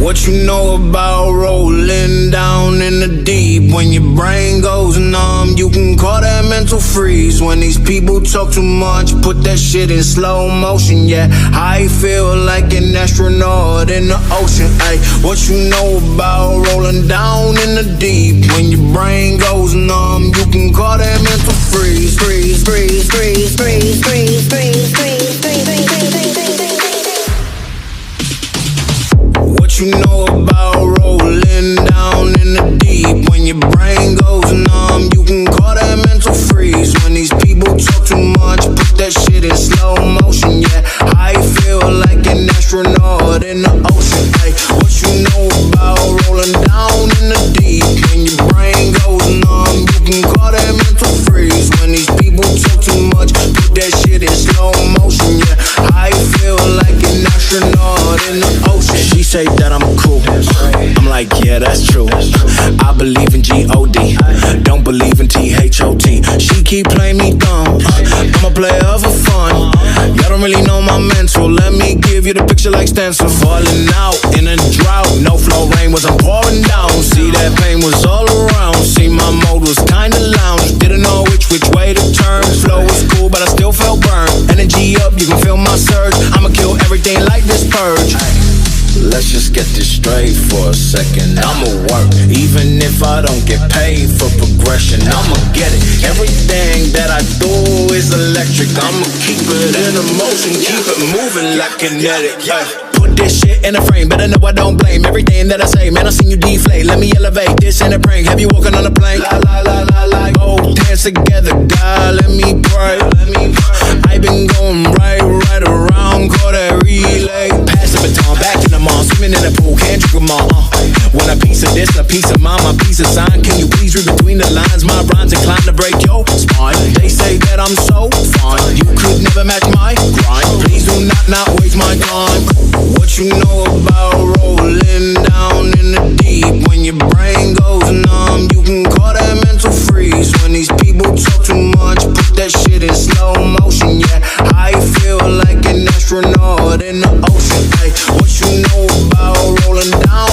What you know about rolling down in the deep? When your brain goes numb, you can call that mental freeze. When these people talk too much, put that shit in slow motion. Yeah, I feel like an astronaut in the ocean. Ay, what you know about rolling down in the deep? When your brain goes numb, you can call that mental freeze. Freeze, freeze, freeze, freeze, freeze, freeze, freeze, freeze, freeze, freeze. What you know about rolling down in the deep? When your brain goes numb, you can call that mental freeze. When these people talk too much, put that shit in slow motion. Yeah, I feel like an astronaut in the ocean. Hey, what you know about rolling down in the deep? When your brain goes numb, you can call that mental freeze. When these people talk too much, put that shit in slow motion. Yeah, I feel like an astronaut in the ocean. She say that I'm cool, I'm like, yeah, that's true. I believe in G-O-D, don't believe in T-H-O-T. She keep playing me dumb, I'm a player for fun. Y'all don't really know my mental, let me give you the picture like stencil. Falling out in a drought, no flow rain was I'm pouring down. See that pain was all around, see my mode was kinda lounge. Didn't know which way to turn, flow was cool but I still felt burned. Energy up, you can feel my surge, I'ma kill everything like this purge. Let's just get this straight for a second. I'ma work, even if I don't get paid for progression. I'ma get it. Everything that I do is electric. I'ma keep it in motion, keep it moving like kinetic. Put this shit in a frame, better know I don't blame everything that I say. Man, I seen you deflate. Let me elevate this in a prank. Have you walking on a plane? La la la la la. Both hands together, God, let me pray. I been going right around, call that relay. Pass the baton, back in the mall, swimming in the pool, can't drink them all. Want a piece of this, a piece of mine, my piece of sign. Can you please read between the lines? My rhymes inclined to break your spine. They say that I'm so fine, you could never match my grind. Please do not waste my time. What you know about rolling down in the deep? When your brain goes numb, you can call that mental freeze. When these people talk too much, put that shit in slow motion. Yeah, I feel like an astronaut in the ocean. Ay, what you know about rolling down